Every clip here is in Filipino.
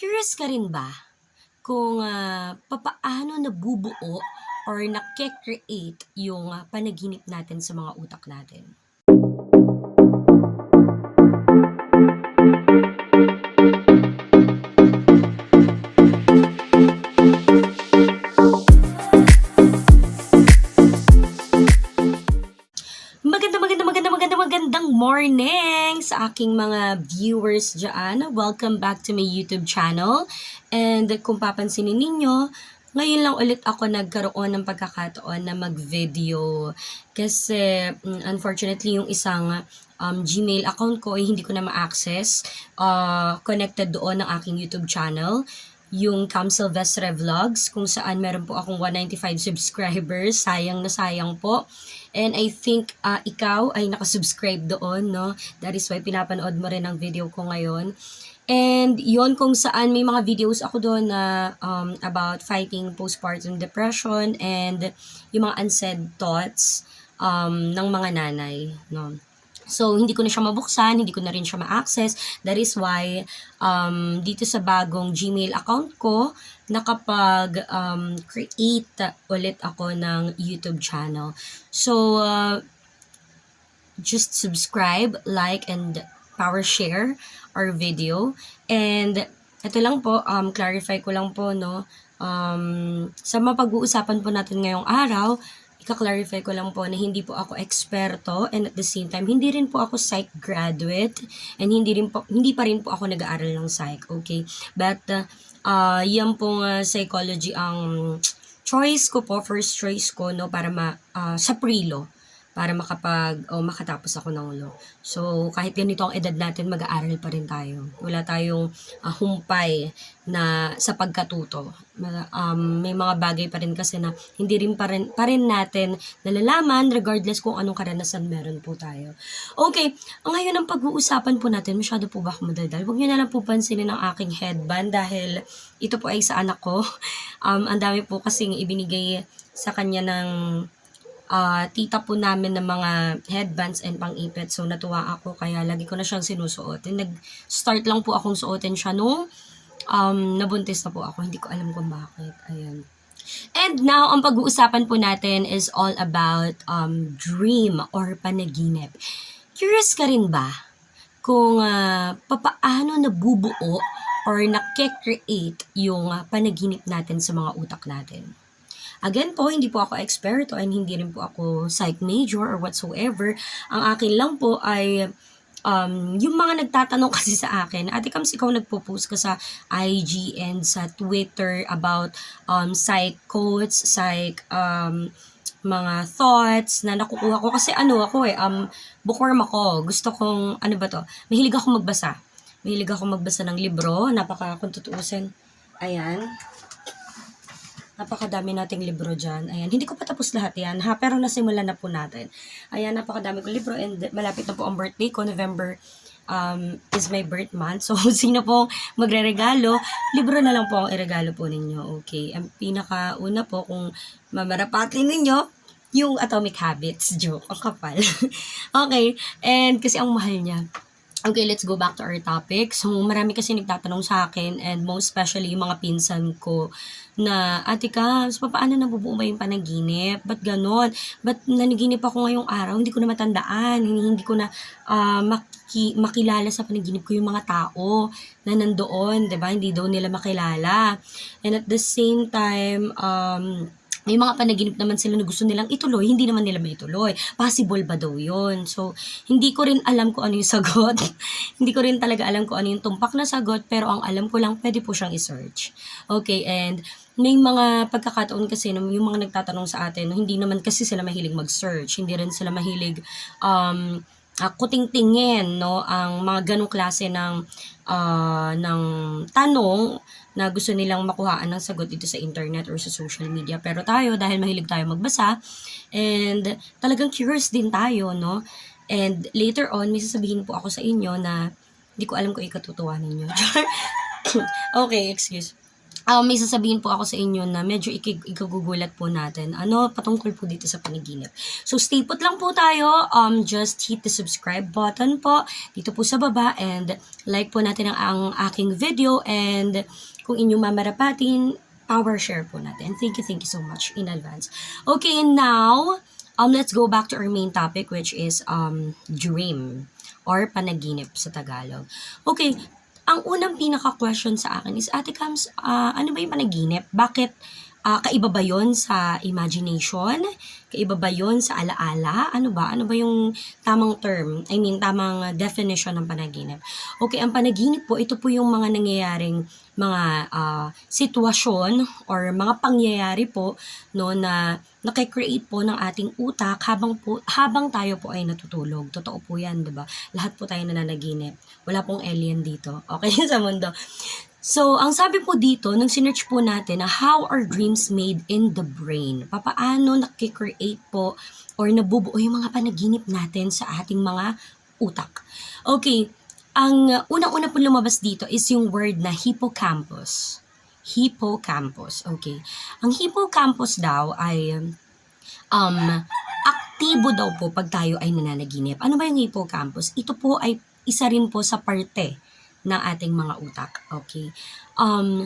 Curious ka rin ba kung, papaano nabubuo or nake-create yung, panaginip natin sa mga utak natin? Magandang morning sa aking mga viewers dyan. Welcome back to my YouTube channel. And kung papansinin ninyo, ngayon lang ulit ako nagkaroon ng pagkakataon na mag-video. Kasi unfortunately yung isang Gmail account ko ay hindi ko na ma-access. Connected doon ng aking YouTube channel, yung Cam Silvestre Vlogs, kung saan meron po akong 195 subscribers. Sayang na sayang po. And I think ikaw ay nakasubscribe doon, no? That is why pinapanood mo rin ang video ko ngayon. And yon kung saan may mga videos ako doon na about fighting postpartum depression and yung mga unsaid thoughts ng mga nanay, no? So, hindi ko na siya mabuksan, hindi ko na rin siya ma-access. That is why, dito sa bagong Gmail account ko, nakapag-create ulit ako ng YouTube channel. So, just subscribe, like, and power share our video. And, ito lang po, clarify ko lang po, no, sa mapag-uusapan po natin ngayong araw, ika-clarify ko lang po na hindi po ako eksperto, and at the same time, hindi rin po ako psych graduate, and hindi pa rin po ako nag-aaral ng psych, okay? But, yan pong psychology ang choice ko po, first choice ko, no, para sa pre-law, para makatapos ako ng law. So, kahit ganito ang edad natin, mag-aaral pa rin tayo. Wala tayong humpay na sa pagkatuto. May mga bagay pa rin kasi na hindi rin pa rin natin nalalaman regardless kung anong karanasan meron po tayo. Okay, ngayon ang pag-uusapan po natin, masyado po ba ako madaldal? Huwag niyo na lang po pansinin ang aking headband dahil ito po ay sa anak ko. Ang dami po kasing ibinigay sa kanya ng tita po namin ng mga headbands and pang-ipit. So, natuwa ako kaya lagi ko na siyang sinusuot. And nag-start lang po akong suotin siya nung nabuntis na po ako. Hindi ko alam kung bakit. Ayan. And now, ang pag-uusapan po natin is all about dream or panaginip. Curious ka rin ba kung papaano nabubuo or nake-create yung panaginip natin sa mga utak natin? Again po, hindi po ako eksperto and hindi rin po ako psych major or whatsoever. Ang akin lang po ay yung mga nagtatanong kasi sa akin, Ate Kams, ikaw nagpo-post ka sa IG and sa Twitter about psych quotes, psych mga thoughts na nakukuha ko. Kasi bookworm ako. Gusto kong, mahilig ako magbasa. Mahilig ako magbasa ng libro. Kung tutuusin, ayan. Napakadami nating libro dyan. Ayan, hindi ko pa tapos lahat yan, pero nasimulan na po natin. Ayan, napakadami kong libro and malapit na po ang birthday ko. November is my birth month. So, sino po magre-regalo, libro na lang po ang iregalo po ninyo. Okay, ang pinakauna po, kung mamarapatin ninyo, yung Atomic Habits. Joke, ang kapal. Okay, and kasi ang mahal niya. Okay, let's go back to our topic. So, marami kasi nagtatanong sa akin and most especially yung mga pinsan ko na, Ate Kams, paano nabubuo ba yung panaginip? Ba't ganon? Ba't nanaginip ako ngayong araw? Hindi ko na matandaan. Hindi ko na makilala sa panaginip ko yung mga tao na nandoon, diba? Hindi daw nila makilala. And at the same time, may mga panaginip naman sila na gusto nilang ituloy, hindi naman nila maituloy. Possible ba daw yun? So, hindi ko rin alam kung ano yung sagot. Hindi ko rin talaga alam kung ano yung tumpak na sagot, pero ang alam ko lang, pwede po siyang i-search. Okay, and may mga pagkakataon kasi yung mga nagtatanong sa atin, hindi naman kasi sila mahilig mag-search, hindi rin sila mahilig kuting-tingin, no, ang mga ganong klase ng tanong na gusto nilang makuhaan ng sagot dito sa internet or sa social media. Pero tayo, dahil mahilig tayo magbasa, and talagang curious din tayo, no? And later on, may sasabihin po ako sa inyo na hindi ko alam kung ikatutuwa ninyo. Okay, excuse. may sasabihin po ako sa inyo na medyo ikagugulat po natin. Ano patungkol po dito sa panaginip. So, stay put lang po tayo. Just hit the subscribe button po dito po sa baba and like po natin ang aking video and kung inyong mamarapatin, power share po natin. Thank you so much in advance. Okay, and now, let's go back to our main topic which is dream or panaginip sa Tagalog. Okay, ang unang pinaka-question sa akin is, Ate Cams, ano ba yung panaginip? Bakit kaiba ba yun sa imagination? Kaiba ba yun sa alaala? Ano ba? Ano ba yung tamang term? I mean, tamang definition ng panaginip? Okay, ang panaginip po, ito po yung mga nangyayaring mga sitwasyon or mga pangyayari po no na naki-create po ng ating utak habang tayo po ay natutulog. Totoo po 'yan, 'di ba? Lahat po tayo nananaginip. Wala pong alien dito. Okay sa mundo. So, ang sabi po dito, nung sinearch po natin na how are dreams made in the brain? Papaano naki-create po or nabubuo yung mga panaginip natin sa ating mga utak? Okay, ang unang-una po lumabas dito is yung word na hippocampus. Hippocampus, okay. Ang hippocampus daw ay aktibo daw po pag tayo ay nananaginip. Ano ba yung hippocampus? Ito po ay isa rin po sa parte ng ating mga utak, okay?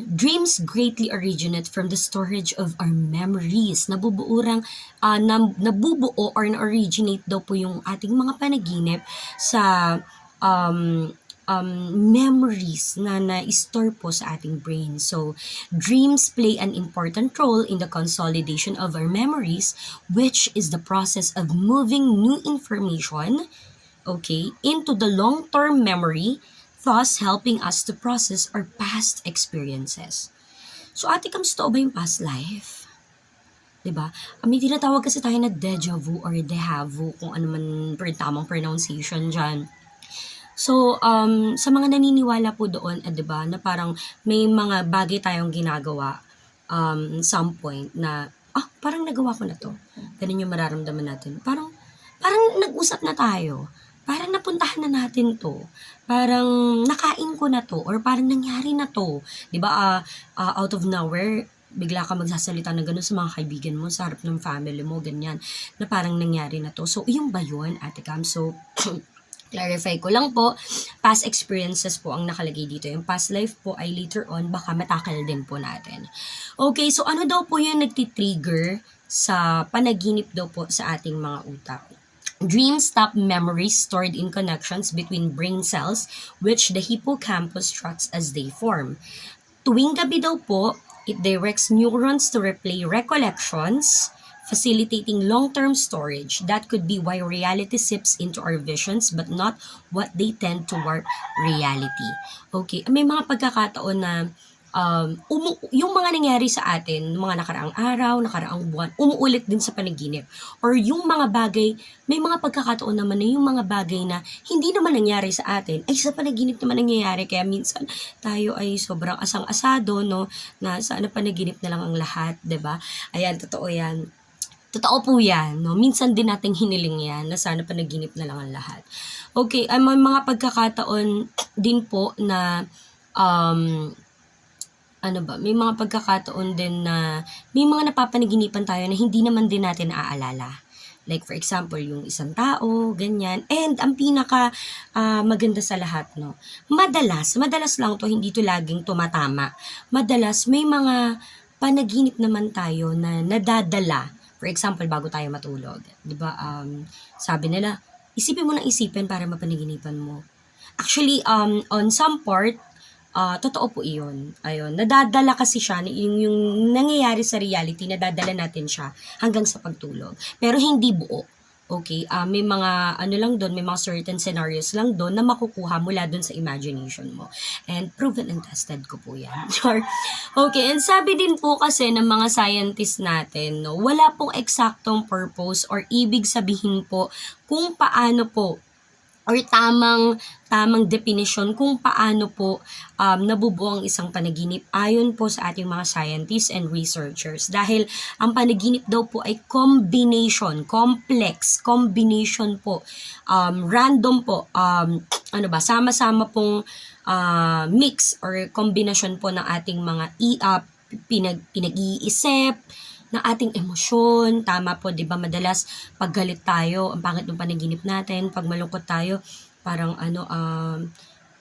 Dreams greatly originate from the storage of our memories. Nabubuo or na-originate daw po yung ating mga panaginip sa memories na na-store po sa ating brain. So, dreams play an important role in the consolidation of our memories, which is the process of moving new information, okay, into the long-term memory, thus helping us to process our past experiences. So, Ate Cams, totoo ba yung past life? Diba? May tinatawag kasi tayo na deja vu or deja vu, kung ano man tamang pronunciation dyan. So, sa mga naniniwala po doon, diba, na parang may mga bagay tayong ginagawa some point na, parang nagawa ko na to. Ganun yung mararamdaman natin. Parang nag-usap na tayo. Parang napuntahan na natin to. Parang nakain ko na to. Or parang nangyari na to. Diba, out of nowhere, bigla ka magsasalita na gano'n sa mga kaibigan mo, sa harap ng family mo, ganyan, na parang nangyari na to. So, yung ba yun, Ate Cam? So, clarify ko lang po, past experiences po ang nakalagay dito. Yung past life po ay later on, baka matakal din po natin. Okay, so ano daw po yung nagtitrigger sa panaginip daw po sa ating mga utak? Dreams stop memories stored in connections between brain cells, which the hippocampus tracks as they form. Tuwing gabi daw po, it directs neurons to replay recollections, facilitating long-term storage. That could be why reality seeps into our visions but not what they tend to warp reality. Okay, may mga pagkakataon na yung mga nangyari sa atin, mga nakaraang araw, nakaraang buwan, umuulit din sa panaginip. Or yung mga bagay, may mga pagkakataon naman na yung mga bagay na hindi naman nangyari sa atin, ay sa panaginip naman nangyayari. Kaya minsan tayo ay sobrang asang-asado, no? Na sana panaginip na lang ang lahat, 'di ba? Ayan, totoo yan. Totoo po yan, no? Minsan din nating hiniling yan na sana panaginip na lang ang lahat. Okay, may mga pagkakataon din po na may mga pagkakataon din na may mga napapanaginipan tayo na hindi naman din natin naaalala. Like for example, yung isang tao, ganyan. And ang pinaka maganda sa lahat, no? Madalas lang to, hindi to laging tumatama. Madalas may mga panaginip naman tayo na nadadala. For example, bago tayo matulog. 'Di ba? Sabi nila, isipin mo ng isipin para mapanaginipan mo. Actually, on some part, totoo po iyon. Ayun, nadadala kasi siya, yung nangyayari sa reality, nadadala natin siya hanggang sa pagtulog. Pero hindi buo. Okay, may mga lang doon, may mga certain scenarios lang doon na makukuha mula doon sa imagination mo. And proven and tested ko po yan. Sure. Okay, and sabi din po kasi ng mga scientists natin, no, wala pong eksaktong purpose or ibig sabihin po kung paano po or tamang definition kung paano po nabubuo ang isang panaginip ayon po sa ating mga scientists and researchers. Dahil ang panaginip daw po ay complex combination po, random po, sama-sama pong mix or kombinasyon po ng ating mga pinag-iisip ng ating emosyon. Tama po, 'di ba? Madalas pag galit tayo, ang pangit ng panaginip natin. Pag malungkot tayo, parang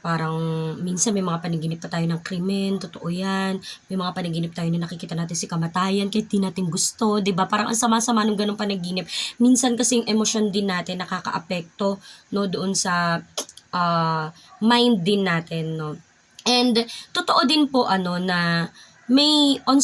parang minsan may mga panaginip pa tayo ng krimen, totoo yan. May mga panaginip tayo na nakikita natin si kamatayan kahit di natin gusto, 'di ba? Parang ang sama-sama ng ganung panaginip. Minsan kasi yung emosyon din natin nakakaapekto no doon sa mind din natin, no. And totoo din po na may on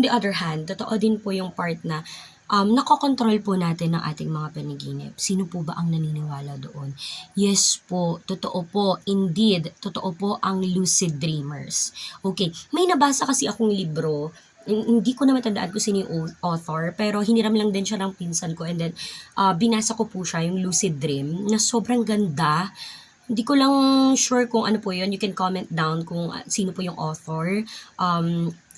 the other hand, totoo din po yung part na nakokontrol po natin ang ating mga panaginip. Sino po ba ang naniniwala doon? Yes po, totoo po, indeed, totoo po ang lucid dreamers. Okay, may nabasa kasi akong libro, hindi ko na matandaan kung sino yung author, pero hiniram lang din siya ng pinsan ko and then binasa ko po siya, yung lucid dream, na sobrang ganda. Hindi ko lang sure kung ano po yun. You can comment down kung sino po yung author.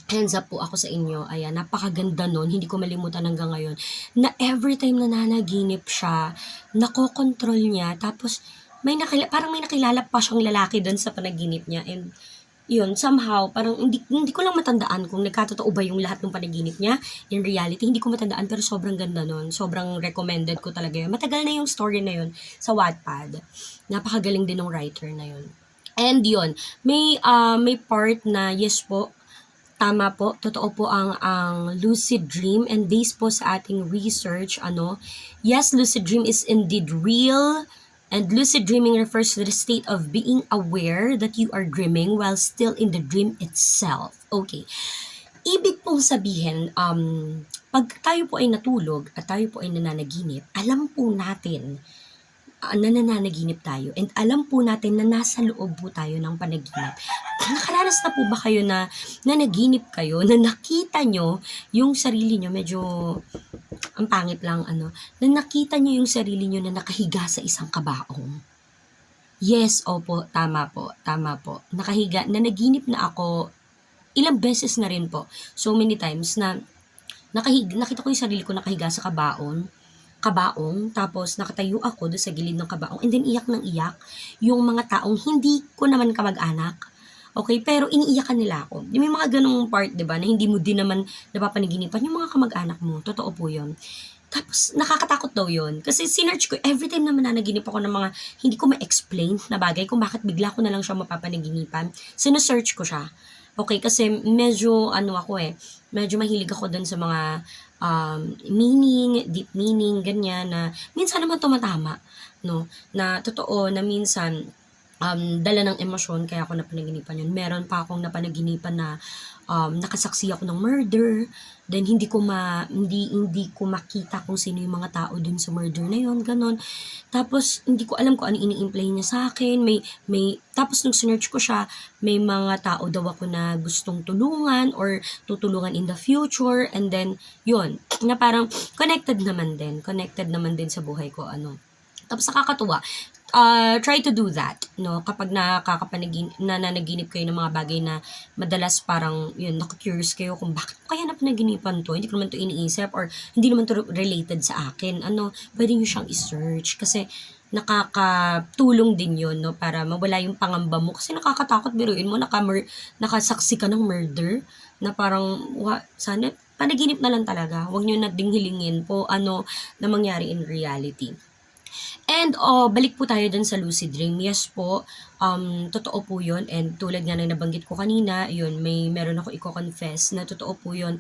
Hands up po ako sa inyo. Ayan, napakaganda nun. Hindi ko malimutan hanggang ngayon. Na every time na nanaginip siya, nakokontrol niya. Tapos, parang may nakilala pa siyang lalaki dun sa panaginip niya. And, yun, somehow, parang hindi ko lang matandaan kung nagkatotoo ba yung lahat ng panaginip niya. In reality, hindi ko matandaan pero sobrang ganda nun. Sobrang recommended ko talaga yun. Matagal na yung story na yun sa Wattpad. Napakagaling din ng writer na yun. And yun, may part na yes po, tama po, totoo po ang lucid dream and based po sa ating research, yes, lucid dream is indeed real. And lucid dreaming refers to the state of being aware that you are dreaming while still in the dream itself. Okay. Ibig pong sabihin, pag tayo po ay natulog at tayo po ay nananaginip, alam po natin na nananaginip tayo and alam po natin na nasa loob po tayo ng panaginip. Nakaranas na po ba kayo na nanaginip kayo, na nakita nyo yung sarili nyo, medyo ang pangit lang, na nakita nyo yung sarili nyo na nakahiga sa isang kabaong? Yes, opo, tama po. Nakahiga, nanaginip na ako, ilang beses na rin po, so many times na nakita ko yung sarili ko nakahiga sa kabaong, tapos nakatayo ako doon sa gilid ng kabaong, and then iyak ng iyak, yung mga taong hindi ko naman kamag-anak. Okay, pero iniiyakan nila ako. May mga ganung part, 'di ba, na hindi mo din naman napapanaginipan yung mga kamag-anak mo. Totoo po 'yon. Tapos nakakatakot daw 'yon. Kasi sinearch ko every time na mananaginip ako ng mga hindi ko ma-explain na bagay kung bakit bigla ko na lang siya mapapanaginipan. Sino-search ko siya. Okay, kasi medyo medyo mahilig ako dun sa mga meaning, deep meaning, ganyan na minsan naman tumatama, no? Na totoo na minsan dala ng emosyon kaya ako napanaginipan yun. Meron pa akong napanaginipan na nakasaksi ako ng murder, then hindi ko makita kung sino yung mga tao dun sa murder na yun, ganon. Tapos hindi ko alam kung ano ini-imply niya sa akin. Tapos nung search ko siya, may mga tao daw ako na gustong tulungan or tutulungan in the future, and then yun, na parang connected naman din sa buhay ko, Tapos nakakatuwa. Try to do that, no? Kapag nananaginip kayo ng mga bagay na madalas parang, yun, naku-curious kayo kung bakit ko kaya napanaginipan to, hindi ko naman to iniisip or hindi naman to related sa akin, pwede nyo siyang i-search kasi nakakatulong din yun, no? Para mawala yung pangamba mo kasi nakakatakot, biruin mo, nakasaksi ka ng murder na parang, sana, panaginip na lang talaga. Huwag nyo na ding hilingin po na mangyari in reality. And balik po tayo dun sa lucid dream. Yes po, totoo po yun. And tulad nga na nabanggit ko kanina, yun, meron ako i-confess na totoo po yun.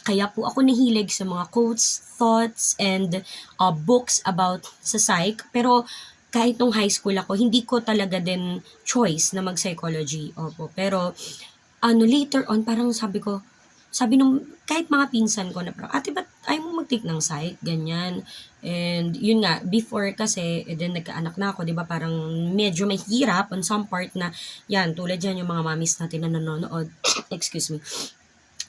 Kaya po ako nahilig sa mga quotes, thoughts, and books about sa psych. Pero kahit nung high school ako, hindi ko talaga din choice na mag-psychology. Opo. Pero later on, parang sabi nung kahit mga pinsan ko na parang, ate, ba't ayaw mo mag-take ng psych? Ganyan. And yun nga, before kasi, then nagkaanak na ako, di ba, parang medyo may hirap on some part na, yan, tulad yan yung mga mamis natin na nanonood, excuse me,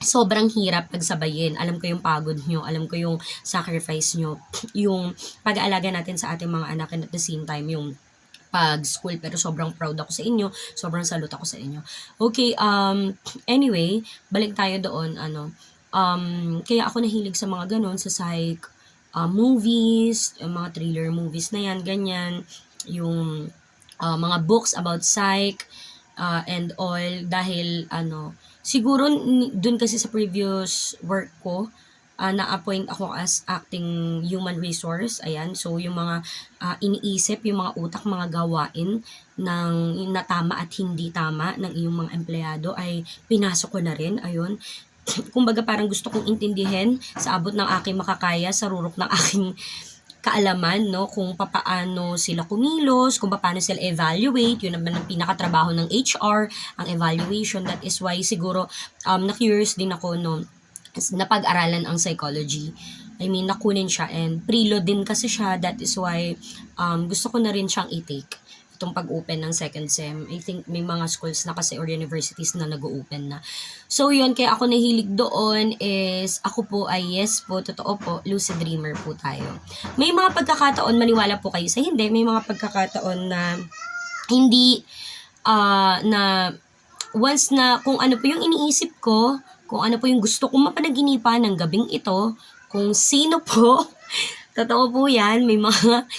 sobrang hirap pagsabayin. Alam ko yung pagod nyo, alam ko yung sacrifice nyo, yung pag-aalaga natin sa ating mga anak, and at the same time, yung pag-school, pero sobrang proud ako sa inyo, sobrang salute ako sa inyo. Okay, anyway, balik tayo doon, kaya ako nahilig sa mga ganon, sa psych, movies, mga thriller movies na yan, ganyan, yung mga books about psych, and all dahil siguro dun kasi sa previous work ko, na-appoint ako as acting human resource, ayan. So, yung mga iniisip, yung mga utak, mga gawain ng na tama at hindi tama ng iyong mga empleyado ay pinasok ko na rin, ayun. Kumbaga parang gusto kong intindihin sa abot ng aking makakaya, sa rurok ng aking kaalaman, no, kung papaano sila kumilos, kung paano sila evaluate, yun naman ang pinakatrabaho ng HR, ang evaluation. That is why siguro na-curious din ako, no, napag-aralan ang psychology. I mean, nakunin siya and pre-law din kasi siya. That is why gusto ko na rin siyang i-take itong pag-open ng second sem. I think may mga schools na kasi or universities na nag-open na. So yun, kaya ako nahilig doon is ako po ay yes po, totoo po, lucid dreamer po tayo. May mga pagkakataon, maniwala po kayo sa hindi, may mga pagkakataon na hindi na once na kung ano po yung iniisip ko, kung ano po yung gusto kong mapanaginipan ng gabing ito, kung sino po, totoo po yan, may mga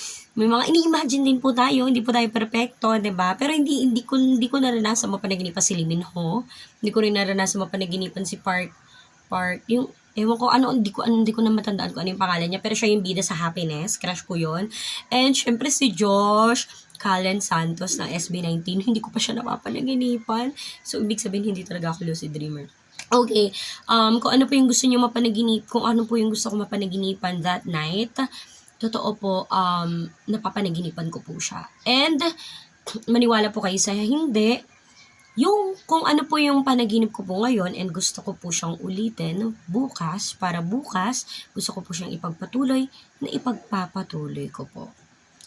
ini-imagine din po tayo, hindi po tayo perfecto, 'di ba? Pero hindi ko naranasan mapanaginipan si Lee Min Ho. Hindi ko rin naranasan mapanaginipan si Park yung ewan ko hindi ko na matandaan kung ano yung pangalan niya, pero siya yung bida sa Happiness, crush ko 'yon. And syempre si Josh Callen Santos ng SB19, hindi ko pa siya napapanaginipan. So ibig sabihin hindi talaga ako lucid dreamer. Okay, kung ano po yung gusto niyo kung ano po yung gusto ko mapanaginipan that night, totoo po, napapanaginipan ko po siya. And, maniwala po kayo sa hindi, yung kung ano po yung panaginip ko po ngayon and gusto ko po siyang ulitin bukas, para bukas, gusto ko po siyang ipagpatuloy, na ipagpapatuloy ko po.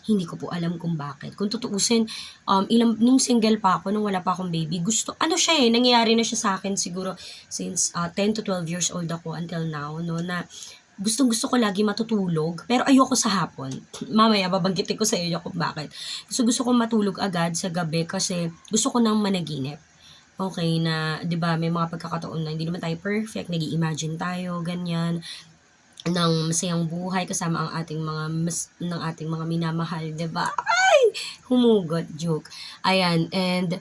Hindi ko po alam kung bakit. Kung tutuusin, nung single pa ako, nung wala pa akong baby, nangyayari na siya sa akin siguro since 10 to 12 years old ako until now, no, na gustong-gusto ko lagi matutulog, pero ayoko sa hapon. Mamaya, babanggitin ko sa iyo kung bakit. Gusto ko matulog agad sa gabi kasi gusto ko nang managinip. Okay, na, di ba, may mga pagkakataon na hindi naman tayo perfect, nag-i-imagine tayo, ganyan, ng masayang buhay kasama ang ng ating mga minamahal, 'di ba? Ay, humugot, joke. Ayan, and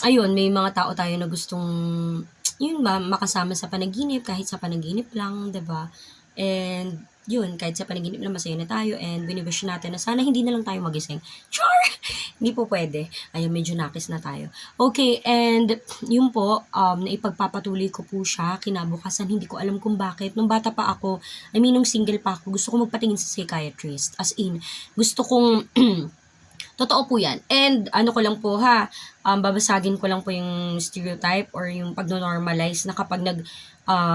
ayun, may mga tao tayo na gustong yun ba, makasama sa panaginip, kahit sa panaginip lang, 'di ba? And yun, kahit sa panaginip lang masaya na tayo and wini-wish natin na sana hindi na lang tayo magising. Char! Hindi po pwede. Ayun, medyo nakis na tayo. Okay, and yun po, naipagpapatuloy ko po siya kinabukasan. Hindi ko alam kung bakit. Nung bata pa ako, nung single pa ako, gusto ko magpatingin sa psychiatrist. As in, gusto kong totoo po yan. And ano ko lang po babasagin ko lang po yung stereotype or yung pag-normalize na kapag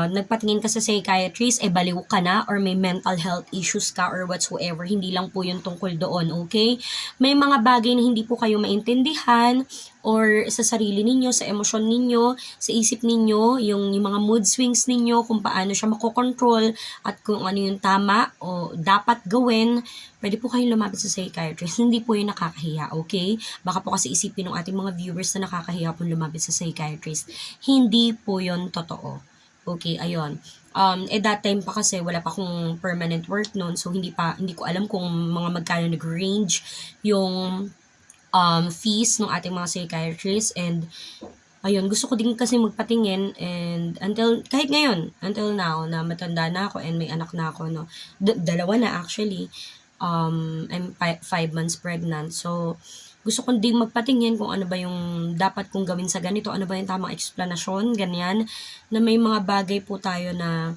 nagpatingin ka sa psychiatrist, baliw ka na or may mental health issues ka or whatsoever. Hindi lang po yung tungkol doon, okay? May mga bagay na hindi po kayo maintindihan or sa sarili ninyo, sa emosyon ninyo, sa isip ninyo, yung mga mood swings ninyo, kung paano siya makokontrol at kung ano yung tama o dapat gawin, pwede po kayong lumapit sa psychiatrist. Hindi po yung nakakahiya, okay? Baka po kasi isipin ng ating mga viewers na nakakahiya po lumapit sa psychiatrist. Hindi po yon totoo. Okay, ayun. That time pa kasi wala pa akong permanent work noon, so hindi ko alam kung mga magkano nag-range yung fees ng ating mga psychiatrists. And ayun, gusto ko din kasi magpatingin and kahit ngayon, until now, na matanda na ako and may anak na ako, no. Dalawa na actually. I'm 5 months pregnant, so gusto ko din magpatingin kung ano ba yung dapat kong gawin sa ganito, ano ba yung tamang explanation, ganyan, na may mga bagay po tayo na,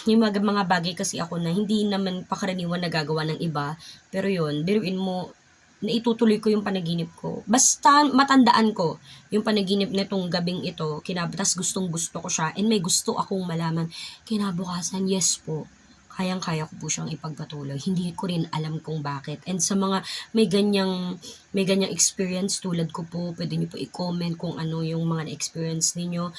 yung mga bagay kasi ako na hindi naman pakaraniwan nagagawa ng iba, pero yun, biruin mo, na itutuloy ko yung panaginip ko. Basta matandaan ko yung panaginip nitong gabing ito, tas gustong gusto ko siya, and may gusto akong malaman, kinabukasan, yes po, kayang-kaya ko po siyang ipagpatuloy. Hindi ko rin alam kung bakit. And sa mga may ganyang experience tulad ko po, pwede niyo po i-comment kung ano yung mga na-experience ninyo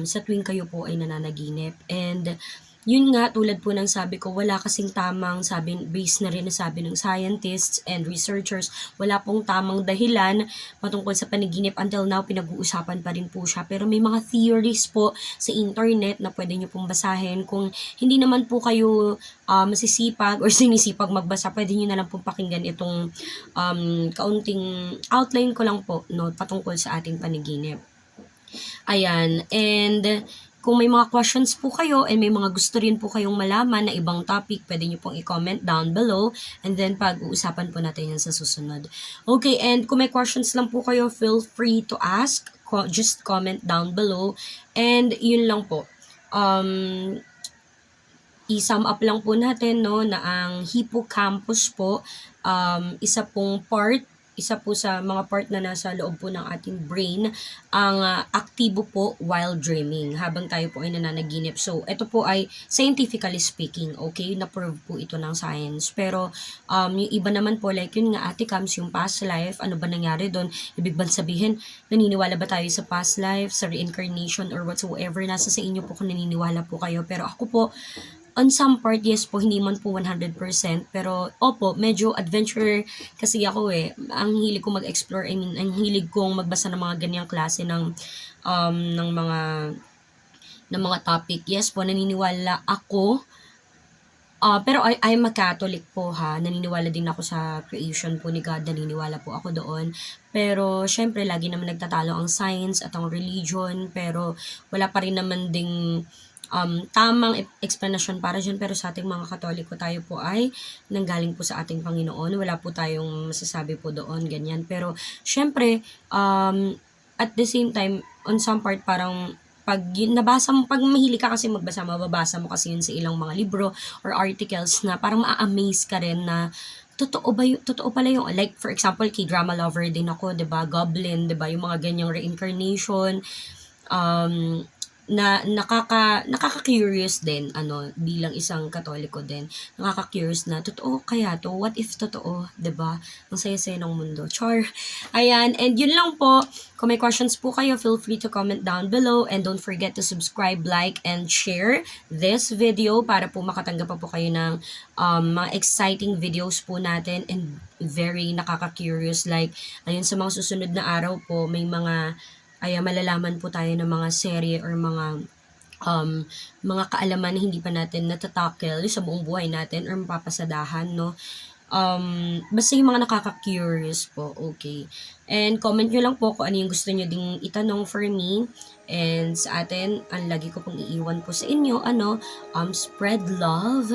sa tuwing kayo po ay nananaginip. And yun nga, tulad po ng sabi ko, wala kasing tamang sabi, based na rin na sabi ng scientists and researchers, wala pong tamang dahilan patungkol sa panaginip. Until now, pinag-uusapan pa rin po siya. Pero may mga theories po sa internet na pwede nyo pong basahin. Kung hindi naman po kayo masisipag or sinisipag magbasa, pwede nyo na lang pong pakinggan itong kaunting outline ko lang po, no, patungkol sa ating panaginip. Ayan, and kung may mga questions po kayo and may mga gusto rin po kayong malaman na ibang topic, pwede nyo pong i-comment down below and then pag-uusapan po natin yan sa susunod. Okay, and kung may questions lang po kayo, feel free to ask. Just comment down below. And yun lang po. I-sum up lang po natin, no, na ang hippocampus po, isa po sa mga part na nasa loob po ng ating brain ang aktibo po while dreaming habang tayo po ay nananaginip. So, ito po ay scientifically speaking, okay? Na-prove po ito ng science. Pero, yung iba naman po, like yun nga, Ate Cams, yung past life, ano ba nangyari doon? Ibig bang sabihin, naniniwala ba tayo sa past life, sa reincarnation, or whatsoever? Nasa sa inyo po kung naniniwala po kayo. Pero ako po, on some part, yes po, hindi man po 100%. Pero, opo, medyo adventure kasi ako eh. Ang hilig ko mag-explore, I mean, ang hilig kong magbasa ng mga ganyang klase ng mga topic. Yes po, naniniwala ako. Pero I'm a Catholic po ha. Naniniwala din ako sa creation po ni God. Naniniwala po ako doon. Pero, syempre, lagi naman nagtatalo ang science at ang religion. Pero, wala pa rin naman ding tamang explanation para dyan. Pero sa ating mga Katoliko, tayo po ay nanggaling po sa ating Panginoon. Wala po tayong masasabi po doon, ganyan. Pero, syempre, at the same time, on some part, parang pag mahilig ka kasi magbasa, mababasa mo kasi yun sa ilang mga libro or articles na parang ma-amaze ka rin na totoo pala yung, like for example, K-drama lover din ako, 'di ba? Goblin, 'di ba? Yung mga ganyang reincarnation, na nakaka-curious din, bilang isang Katoliko din. Nakaka-curious na, totoo kaya to? What if totoo? 'Di ba? Ang saya-saya ng mundo. Char! Ayan, and yun lang po. Kung may questions po kayo, feel free to comment down below and don't forget to subscribe, like, and share this video para po makatanggap pa po kayo ng mga exciting videos po natin and very nakaka-curious. Like, ayun, sa mga susunod na araw po, may mga malalaman po tayo ng mga serye or mga kaalaman na hindi pa natin natatackle sa buong buhay natin or mapapasadahan, no? Basta yung mga nakaka-curious po, okay? And comment nyo lang po kung ano yung gusto nyo ding itanong for me. And sa atin, ang lagi ko pong iiwan po sa inyo, spread love,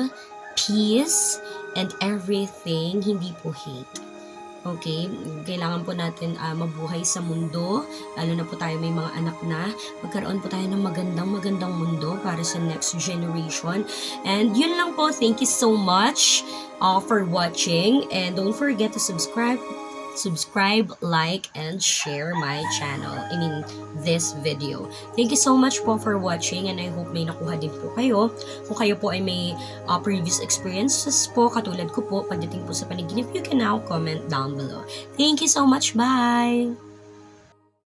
peace, and everything, hindi po hate. Okay, kailangan po natin mabuhay sa mundo, lalo na po tayo may mga anak na, magkaroon po tayo ng magandang mundo para sa next generation. And yun lang po, thank you so much for watching, and don't forget to subscribe, like, and share my channel, this video. Thank you so much po for watching, and I hope may nakuha din po kayo. Kung kayo po ay may previous experiences po, katulad ko po, pagdating po sa panaginip, you can now comment down below. Thank you so much. Bye!